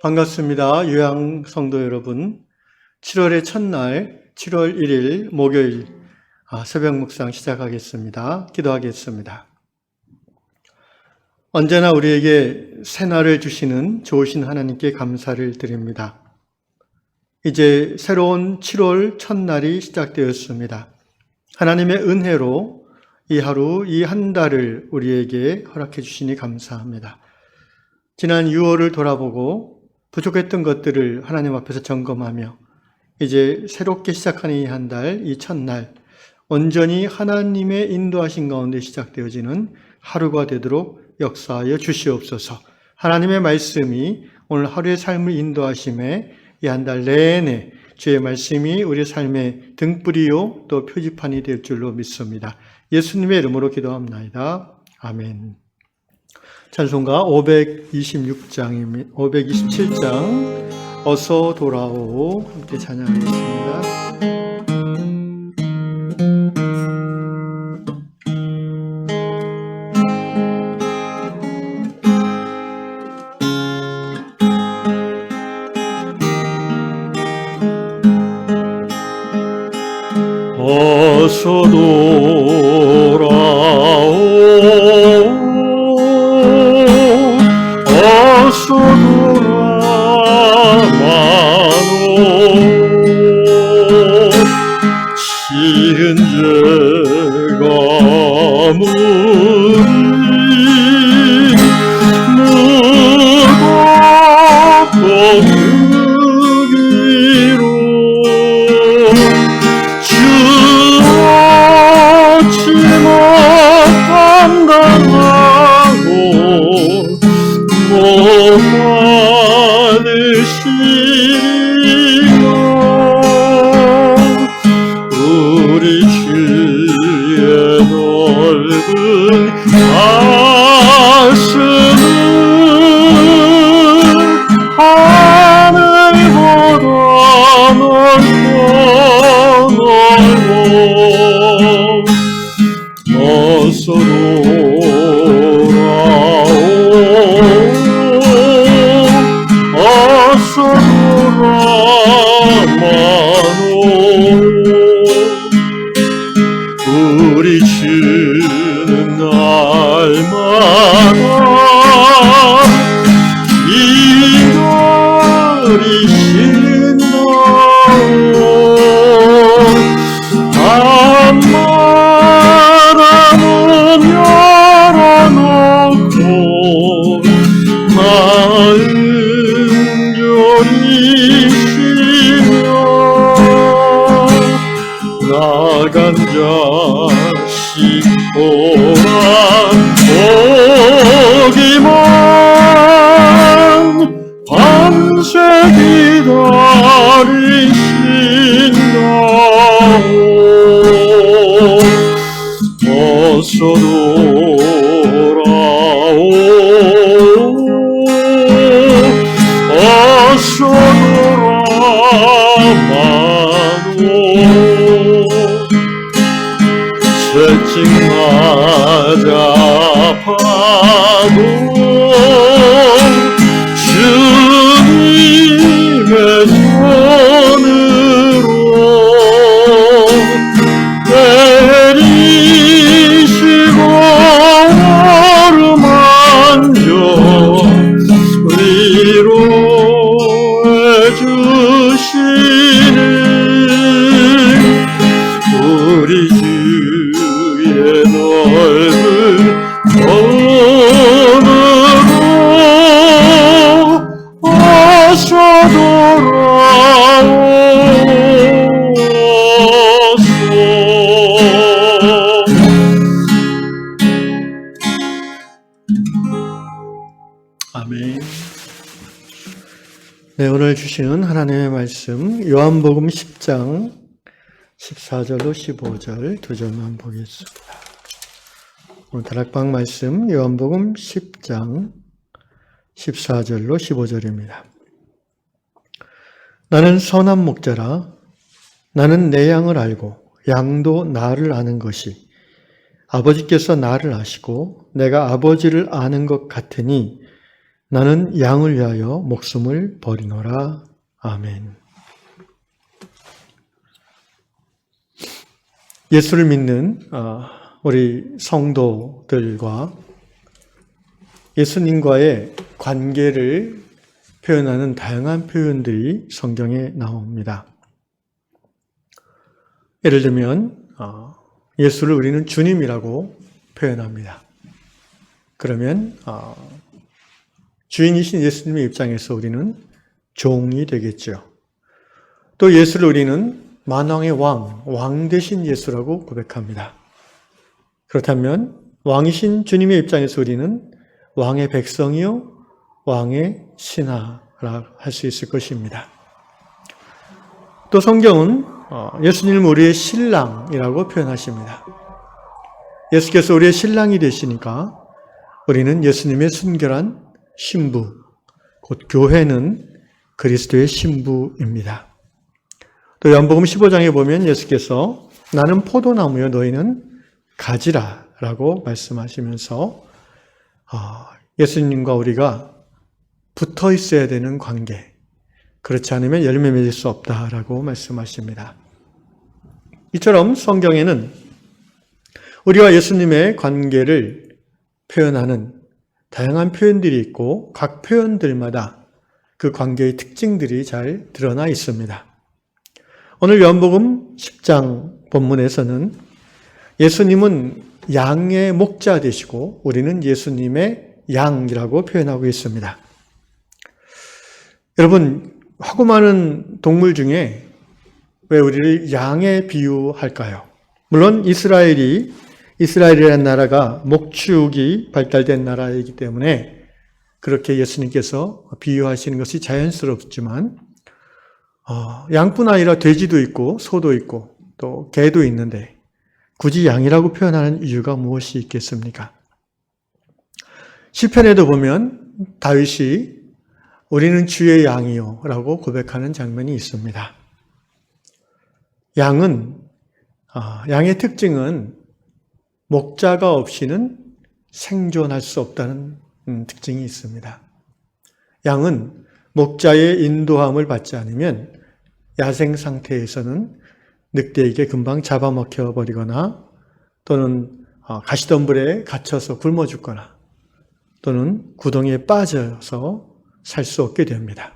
반갑습니다. 유양 성도 여러분. 7월의 첫날, 7월 1일 목요일 새벽 묵상 시작하겠습니다. 기도하겠습니다. 언제나 우리에게 새날을 주시는 좋으신 하나님께 감사를 드립니다. 이제 새로운 7월 첫날이 시작되었습니다. 하나님의 은혜로 이 하루, 이 한 달을 우리에게 허락해 주시니 감사합니다. 지난 6월을 돌아보고 부족했던 것들을 하나님 앞에서 점검하며 이제 새롭게 시작하는 이 한 달, 이 첫날 온전히 하나님의 인도하신 가운데 시작되어지는 하루가 되도록 역사하여 주시옵소서. 하나님의 말씀이 오늘 하루의 삶을 인도하심에 이 한 달 내내 주의 말씀이 우리 삶의 등불이요 또 표지판이 될 줄로 믿습니다. 예수님의 이름으로 기도합나이다. 아멘. 찬송가 527장 어서 돌아오 함께 찬양하겠습니다. 어서 돌아오 어서 돌아와노 지은 죄가 무리 무겁고 크기로 주어치마 감당하고 못 받으시리라. 우리 주의 넓은 가슴은 하늘보다 넓고 어서 돌아오 어서 돌아와노 우리 주는 날마다 기다리신다오 앞마당은 열어놓고 마음 졸이시며 나간 자식 돌아오기만 밤새 기다리신다오 어서 돌아오 어서 돌아와노 채찍 맞아 아파도 주님의 손으로 내리시고 어루만져 위로해 주시는 우리 주의 넓은 손으로 어서 돌아오소서. 아멘. 네, 오늘 주시는 하나님의 말씀 요한복음 10장 14절로 15절 두 절만 보겠습니다. 오늘 다락방 말씀 요한복음 10장 14절로 15절입니다. 나는 선한 목자라. 나는 내 양을 알고 양도 나를 아는 것이 아버지께서 나를 아시고 내가 아버지를 아는 것 같으니 나는 양을 위하여 목숨을 버리노라. 아멘. 예수를 믿는 우리 성도들과 예수님과의 관계를 표현하는 다양한 표현들이 성경에 나옵니다. 예를 들면 예수를 우리는 주님이라고 표현합니다. 그러면 주인이신 예수님의 입장에서 우리는 종이 되겠죠. 또 예수를 우리는 만왕의 왕 되신 예수라고 고백합니다. 그렇다면 왕이신 주님의 입장에서 우리는 왕의 백성이요 왕의 신하라 할 수 있을 것입니다. 또 성경은 예수님을 우리의 신랑이라고 표현하십니다. 예수께서 우리의 신랑이 되시니까 우리는 예수님의 순결한 신부, 곧 교회는 그리스도의 신부입니다. 또 요한복음 15장에 보면 예수께서 나는 포도나무요 너희는 가지라 라고 말씀하시면서 예수님과 우리가 붙어 있어야 되는 관계, 그렇지 않으면 열매 맺을 수 없다라고 말씀하십니다. 이처럼 성경에는 우리와 예수님의 관계를 표현하는 다양한 표현들이 있고 각 표현들마다 그 관계의 특징들이 잘 드러나 있습니다. 오늘 요한복음 10장 본문에서는 예수님은 양의 목자 되시고 우리는 예수님의 양이라고 표현하고 있습니다. 여러분, 하고 많은 동물 중에 왜 우리를 양에 비유할까요? 물론 이스라엘이라는 나라가 목축이 발달된 나라이기 때문에 그렇게 예수님께서 비유하시는 것이 자연스럽지만 양뿐 아니라 돼지도 있고 소도 있고 또 개도 있는데 굳이 양이라고 표현하는 이유가 무엇이 있겠습니까? 시편에도 보면 다윗이 우리는 주의 양이요 라고 고백하는 장면이 있습니다. 양의 특징은 목자가 없이는 생존할 수 없다는 특징이 있습니다. 양은 목자의 인도함을 받지 않으면 야생 상태에서는 늑대에게 금방 잡아먹혀 버리거나 또는 가시덤불에 갇혀서 굶어 죽거나 또는 구덩이에 빠져서 살 수 없게 됩니다.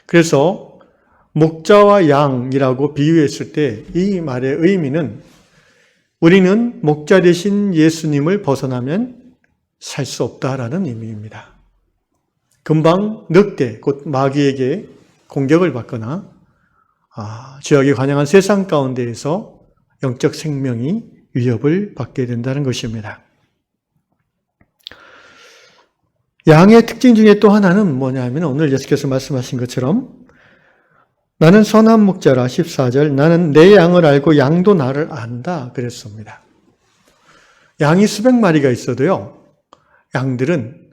그래서 목자와 양이라고 비유했을 때 이 말의 의미는 우리는 목자 되신 예수님을 벗어나면 살 수 없다라는 의미입니다. 금방 늑대, 곧 마귀에게 공격을 받거나 죄악에 관영한 세상 가운데에서 영적 생명이 위협을 받게 된다는 것입니다. 양의 특징 중에 또 하나는 뭐냐면 오늘 예수께서 말씀하신 것처럼 나는 선한 목자라 14절 나는 내 양을 알고 양도 나를 안다 그랬습니다. 양이 수백 마리가 있어도요. 양들은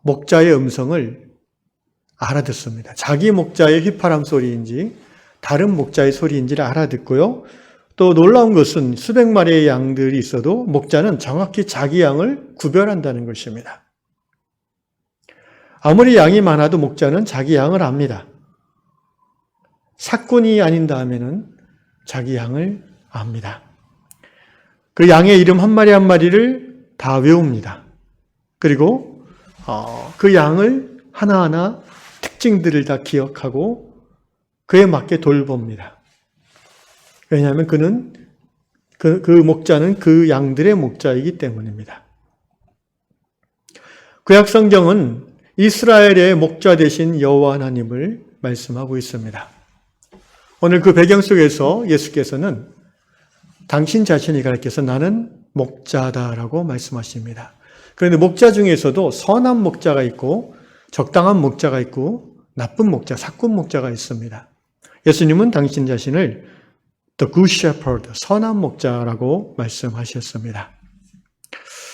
목자의 음성을 알아듣습니다. 자기 목자의 휘파람 소리인지 다른 목자의 소리인지를 알아듣고요. 또 놀라운 것은 수백 마리의 양들이 있어도 목자는 정확히 자기 양을 구별한다는 것입니다. 아무리 양이 많아도 목자는 자기 양을 압니다. 사꾼이 아닌다 하면은 자기 양을 압니다. 그 양의 이름 한 마리 한 마리를 다 외웁니다. 그리고 그 양을 하나하나 특징들을 다 기억하고 그에 맞게 돌봅니다. 왜냐하면 그 목자는 그 양들의 목자이기 때문입니다. 구약 성경은 이스라엘의 목자 되신 여호와 하나님을 말씀하고 있습니다. 오늘 그 배경 속에서 예수께서는 당신 자신을 가리켜서 나는 목자다라고 말씀하십니다. 그런데 목자 중에서도 선한 목자가 있고 적당한 목자가 있고 나쁜 목자, 사꾼 목자가 있습니다. 예수님은 당신 자신을 The Good Shepherd, 선한 목자라고 말씀하셨습니다.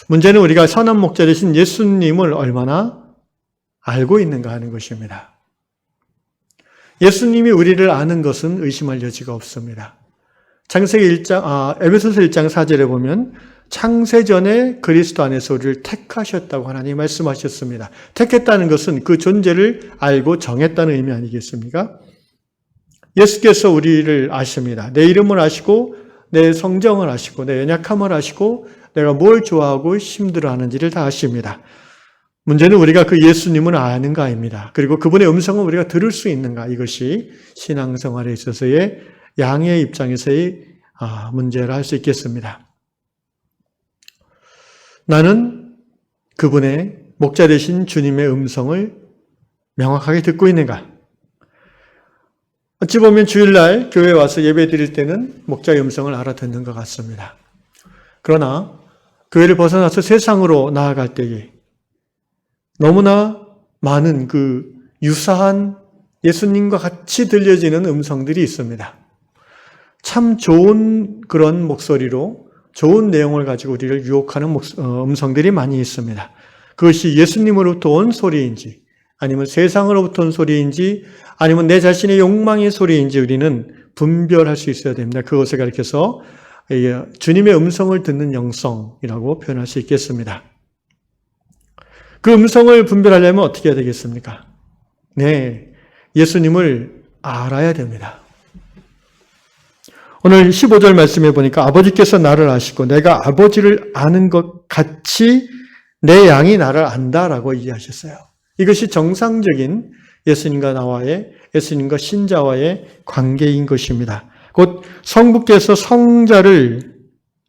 문제는 우리가 선한 목자 되신 예수님을 얼마나 알고 있는가 하는 것입니다. 예수님이 우리를 아는 것은 의심할 여지가 없습니다. 에베소서 1장 4절에 보면 창세전에 그리스도 안에서 우리를 택하셨다고 하나님 말씀하셨습니다. 택했다는 것은 그 존재를 알고 정했다는 의미 아니겠습니까? 예수께서 우리를 아십니다. 내 이름을 아시고 내 성정을 아시고 내 연약함을 아시고 내가 뭘 좋아하고 힘들어하는지를 다 아십니다. 문제는 우리가 그 예수님을 아는가입니다. 그리고 그분의 음성을 우리가 들을 수 있는가, 이것이 신앙생활에 있어서의 양의 입장에서의 문제라 할 수 있겠습니다. 나는 그분의 목자 되신 주님의 음성을 명확하게 듣고 있는가? 어찌 보면 주일날 교회에 와서 예배 드릴 때는 목자의 음성을 알아듣는 것 같습니다. 그러나 교회를 벗어나서 세상으로 나아갈 때에 너무나 많은 그 유사한 예수님과 같이 들려지는 음성들이 있습니다. 참 좋은 그런 목소리로 좋은 내용을 가지고 우리를 유혹하는 음성들이 많이 있습니다. 그것이 예수님으로부터 온 소리인지 아니면 세상으로부터 온 소리인지 아니면 내 자신의 욕망의 소리인지 우리는 분별할 수 있어야 됩니다. 그것을 가리켜서 주님의 음성을 듣는 영성이라고 표현할 수 있겠습니다. 그 음성을 분별하려면 어떻게 해야 되겠습니까? 네, 예수님을 알아야 됩니다. 오늘 15절 말씀해 보니까 아버지께서 나를 아시고 내가 아버지를 아는 것 같이 내 양이 나를 안다라고 이해하셨어요. 이것이 정상적인 예수님과 신자와의 관계인 것입니다. 곧 성부께서 성자를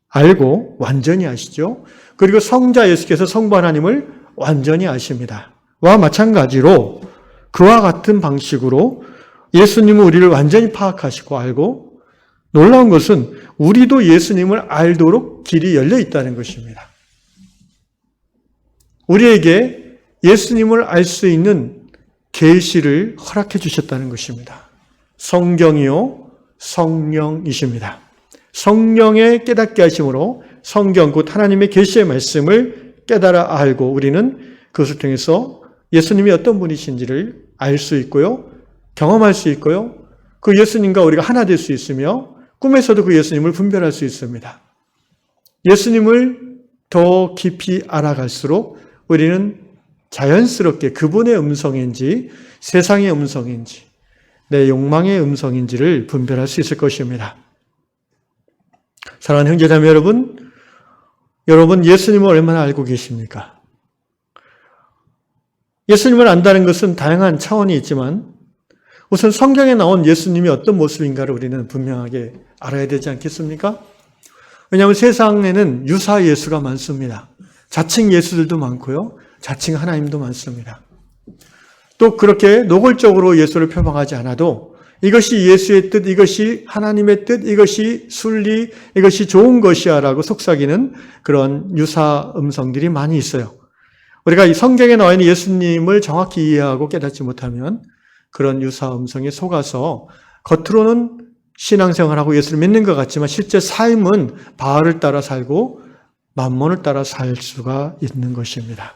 알고 완전히 아시죠. 그리고 성자 예수께서 성부 하나님을 완전히 아십니다. 와 마찬가지로 그와 같은 방식으로 예수님은 우리를 완전히 파악하시고 알고 놀라운 것은 우리도 예수님을 알도록 길이 열려 있다는 것입니다. 우리에게 예수님을 알 수 있는 계시를 허락해 주셨다는 것입니다. 성경이요 성령이십니다. 성령의 깨닫게 하심으로 성경 곧 하나님의 계시의 말씀을 깨달아 알고 우리는 그것을 통해서 예수님이 어떤 분이신지를 알 수 있고요. 경험할 수 있고요. 그 예수님과 우리가 하나 될 수 있으며 꿈에서도 그 예수님을 분별할 수 있습니다. 예수님을 더 깊이 알아갈수록 우리는 자연스럽게 그분의 음성인지 세상의 음성인지 내 욕망의 음성인지를 분별할 수 있을 것입니다. 사랑하는 형제자매 여러분 예수님을 얼마나 알고 계십니까? 예수님을 안다는 것은 다양한 차원이 있지만 우선 성경에 나온 예수님이 어떤 모습인가를 우리는 분명하게 알아야 되지 않겠습니까? 왜냐하면 세상에는 유사 예수가 많습니다. 자칭 예수들도 많고요. 자칭 하나님도 많습니다. 또 그렇게 노골적으로 예수를 표방하지 않아도 이것이 예수의 뜻, 이것이 하나님의 뜻, 이것이 순리, 이것이 좋은 것이야 라고 속삭이는 그런 유사 음성들이 많이 있어요. 우리가 이 성경에 나와 있는 예수님을 정확히 이해하고 깨닫지 못하면 그런 유사 음성에 속아서 겉으로는 신앙생활하고 예수를 믿는 것 같지만 실제 삶은 바알을 따라 살고 만몬을 따라 살 수가 있는 것입니다.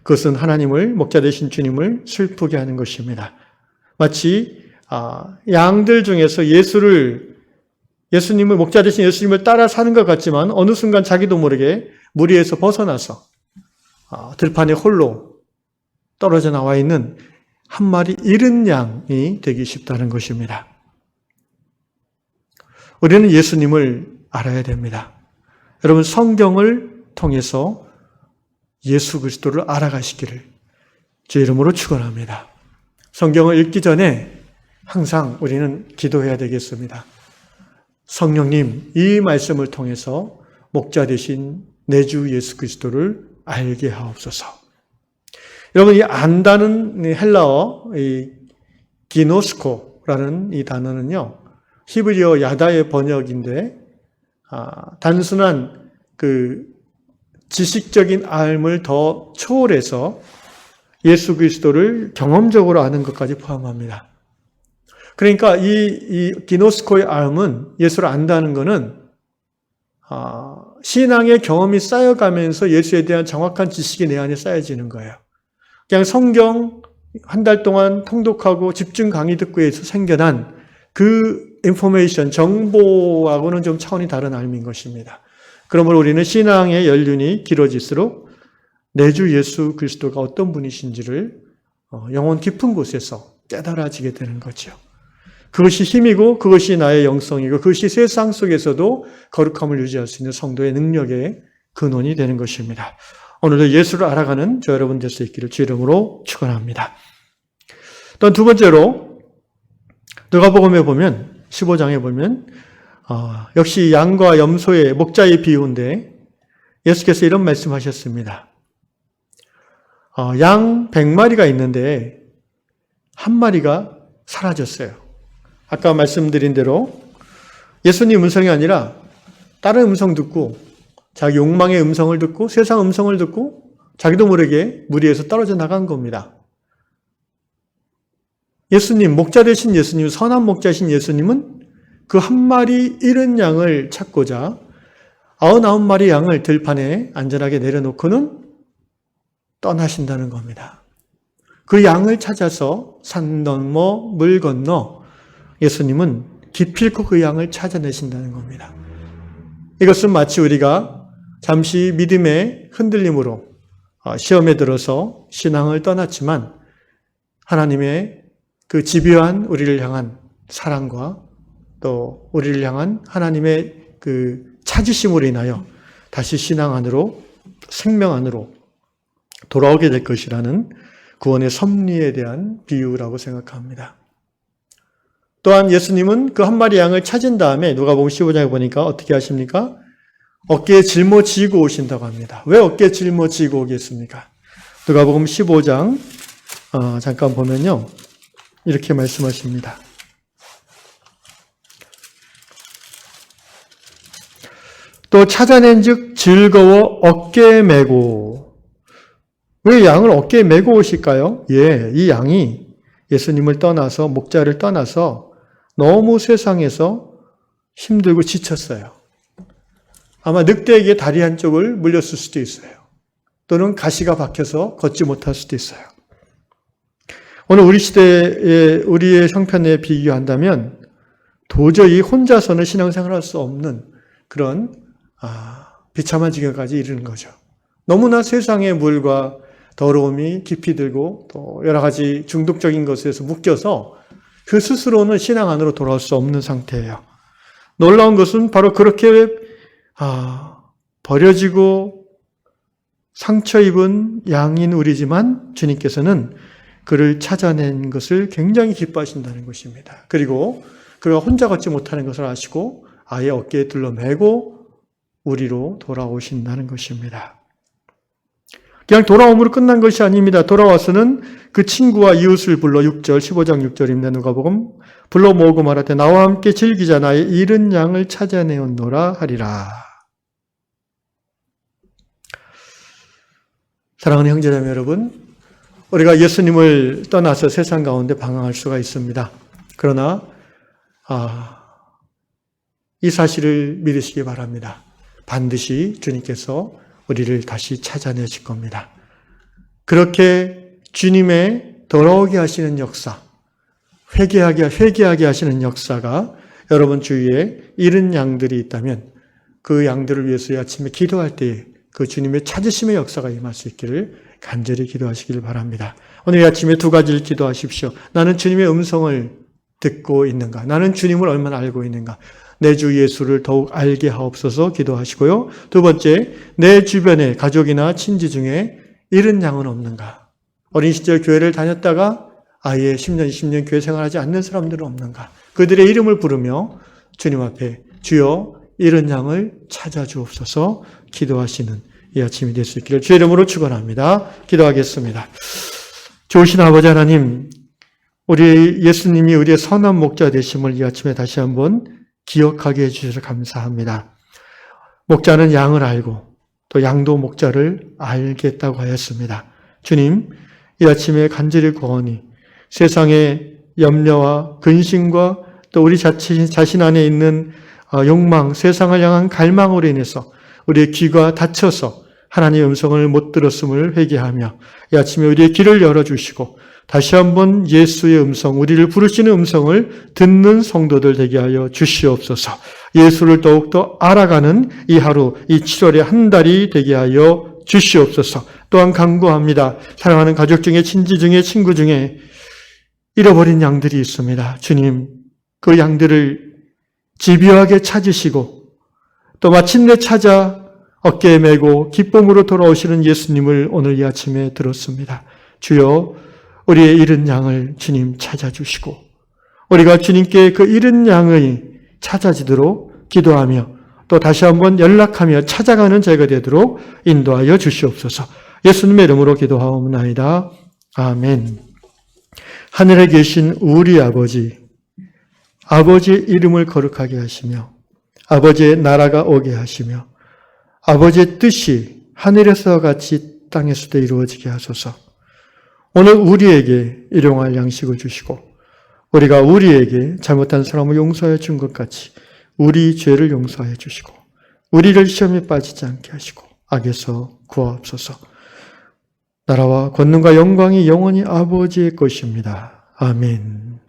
그것은 하나님을 목자 되신 주님을 슬프게 하는 것입니다. 마치 양들 중에서 예수님을 목자 되신 예수님을 따라 사는 것 같지만 어느 순간 자기도 모르게 무리에서 벗어나서 들판에 홀로 떨어져 나와 있는 한 마리 잃은 양이 되기 쉽다는 것입니다. 우리는 예수님을 알아야 됩니다. 여러분 성경을 통해서 예수 그리스도를 알아가시기를 주의 이름으로 축원합니다. 성경을 읽기 전에 항상 우리는 기도해야 되겠습니다. 성령님, 이 말씀을 통해서 목자 되신 내 주 예수 그리스도를 알게 하옵소서. 여러분 이 안다는 헬라어 이 기노스코라는 이 단어는요. 히브리어 야다의 번역인데 단순한 그 지식적인 알을 더 초월해서 예수 그리스도를 경험적으로 아는 것까지 포함합니다. 그러니까 이 기노스코의 알은 예수를 안다는 것은 신앙의 경험이 쌓여가면서 예수에 대한 정확한 지식이 내 안에 쌓여지는 거예요. 그냥 성경 한 달 동안 통독하고 집중 강의 듣고 해서 생겨난 그 인포메이션, 정보하고는 좀 차원이 다른 삶인 것입니다. 그러므로 우리는 신앙의 연륜이 길어질수록 내 주 예수 그리스도가 어떤 분이신지를 영혼 깊은 곳에서 깨달아지게 되는 거죠. 그것이 힘이고 그것이 나의 영성이고 그것이 세상 속에서도 거룩함을 유지할 수 있는 성도의 능력의 근원이 되는 것입니다. 오늘도 예수를 알아가는 저 여러분 될 수 있기를 주 이름으로 축원합니다. 또 두 번째로 누가복음에 보면 15장에 보면 역시 양과 염소의 목자의 비유인데 예수께서 이런 말씀하셨습니다. 양 100마리가 있는데 한 마리가 사라졌어요. 아까 말씀드린 대로 예수님 음성이 아니라 다른 음성 듣고 자기 욕망의 음성을 듣고 세상 음성을 듣고 자기도 모르게 무리에서 떨어져 나간 겁니다. 예수님, 목자 되신 예수님, 선한 목자신 예수님은 그 한 마리 잃은 양을 찾고자 99마리 양을 들판에 안전하게 내려놓고는 떠나신다는 겁니다. 그 양을 찾아서 산 넘어 물 건너 예수님은 기필코 그 양을 찾아내신다는 겁니다. 이것은 마치 우리가 잠시 믿음의 흔들림으로 시험에 들어서 신앙을 떠났지만 하나님의 그 집요한 우리를 향한 사랑과 또 우리를 향한 하나님의 그 찾으심으로 인하여 다시 신앙 안으로 생명 안으로 돌아오게 될 것이라는 구원의 섭리에 대한 비유라고 생각합니다. 또한 예수님은 그 한 마리 양을 찾은 다음에 누가복음 15장에 보니까 어떻게 하십니까? 어깨에 짊어지고 오신다고 합니다. 왜 어깨에 짊어지고 오겠습니까? 누가복음 15장 잠깐 보면요. 이렇게 말씀하십니다. 또 찾아낸 즉 즐거워 어깨에 메고. 왜 양을 어깨에 메고 오실까요? 이 양이 예수님을 떠나서 목자를 떠나서 너무 세상에서 힘들고 지쳤어요. 아마 늑대에게 다리 한쪽을 물렸을 수도 있어요. 또는 가시가 박혀서 걷지 못할 수도 있어요. 오늘 우리 시대에 우리의 형편에 비교한다면 도저히 혼자서는 신앙생활을 할 수 없는 그런 비참한 지경까지 이르는 거죠. 너무나 세상의 물과 더러움이 깊이 들고 또 여러 가지 중독적인 것에서 묶여서 그 스스로는 신앙 안으로 돌아올 수 없는 상태예요. 놀라운 것은 바로 그렇게 버려지고 상처 입은 양인 우리지만 주님께서는 그를 찾아낸 것을 굉장히 기뻐하신다는 것입니다. 그리고 그가 혼자 걷지 못하는 것을 아시고 아예 어깨에 둘러매고 우리로 돌아오신다는 것입니다. 그냥 돌아옴으로 끝난 것이 아닙니다. 돌아와서는 그 친구와 이웃을 불러 6절, 15장 6절입니다. 누가복음 불러 모으고 말하되 나와 함께 즐기자 나의 잃은 양을 찾아내었노라 하리라. 사랑하는 형제자매 여러분, 우리가 예수님을 떠나서 세상 가운데 방황할 수가 있습니다. 그러나 이 사실을 믿으시기 바랍니다. 반드시 주님께서 우리를 다시 찾아내실 겁니다. 그렇게 주님의 돌아오게 하시는 역사, 회개하게 하시는 역사가 여러분 주위에 잃은 양들이 있다면 그 양들을 위해서 아침에 기도할 때에 그 주님의 찾으심의 역사가 임할 수 있기를 간절히 기도하시길 바랍니다. 오늘 아침에 두 가지를 기도하십시오. 나는 주님의 음성을 듣고 있는가? 나는 주님을 얼마나 알고 있는가? 내 주 예수를 더욱 알게 하옵소서 기도하시고요. 두 번째, 내 주변에 가족이나 친지 중에 잃은 양은 없는가? 어린 시절 교회를 다녔다가 아예 10년, 20년 교회 생활하지 않는 사람들은 없는가? 그들의 이름을 부르며 주님 앞에 주여 잃은 양을 찾아주옵소서 기도하시는 이 아침이 될 수 있기를 주의 이름으로 축원합니다. 기도하겠습니다. 좋으신 아버지 하나님, 우리 예수님이 우리의 선한 목자 되심을 이 아침에 다시 한번 기억하게 해주셔서 감사합니다. 목자는 양을 알고 또 양도 목자를 알겠다고 하였습니다. 주님, 이 아침에 간절히 구하오니 세상의 염려와 근심과 또 우리 자신 안에 있는 욕망, 세상을 향한 갈망으로 인해서 우리의 귀가 닫혀서 하나님의 음성을 못 들었음을 회개하며 이 아침에 우리의 귀를 열어주시고 다시 한번 예수의 음성, 우리를 부르시는 음성을 듣는 성도들 되게 하여 주시옵소서. 예수를 더욱더 알아가는 이 하루, 이 7월의 한 달이 되게 하여 주시옵소서. 또한 간구합니다. 사랑하는 가족 중에, 친지 중에, 친구 중에 잃어버린 양들이 있습니다. 주님, 그 양들을 집요하게 찾으시고 또 마침내 찾아 어깨에 메고 기쁨으로 돌아오시는 예수님을 오늘 이 아침에 들었습니다. 주여, 우리의 잃은 양을 주님 찾아주시고 우리가 주님께 그 잃은 양의 찾아지도록 기도하며 또 다시 한번 연락하며 찾아가는 저희가 되도록 인도하여 주시옵소서. 예수님의 이름으로 기도하옵나이다. 아멘. 하늘에 계신 우리 아버지, 아버지의 이름을 거룩하게 하시며 아버지의 나라가 오게 하시며 아버지의 뜻이 하늘에서와 같이 땅에서도 이루어지게 하소서. 오늘 우리에게 일용할 양식을 주시고 우리가 우리에게 잘못한 사람을 용서하여 준 것 같이 우리 죄를 용서하여 주시고 우리를 시험에 빠지지 않게 하시고 악에서 구하옵소서. 나라와 권능과 영광이 영원히 아버지의 것입니다. 아멘.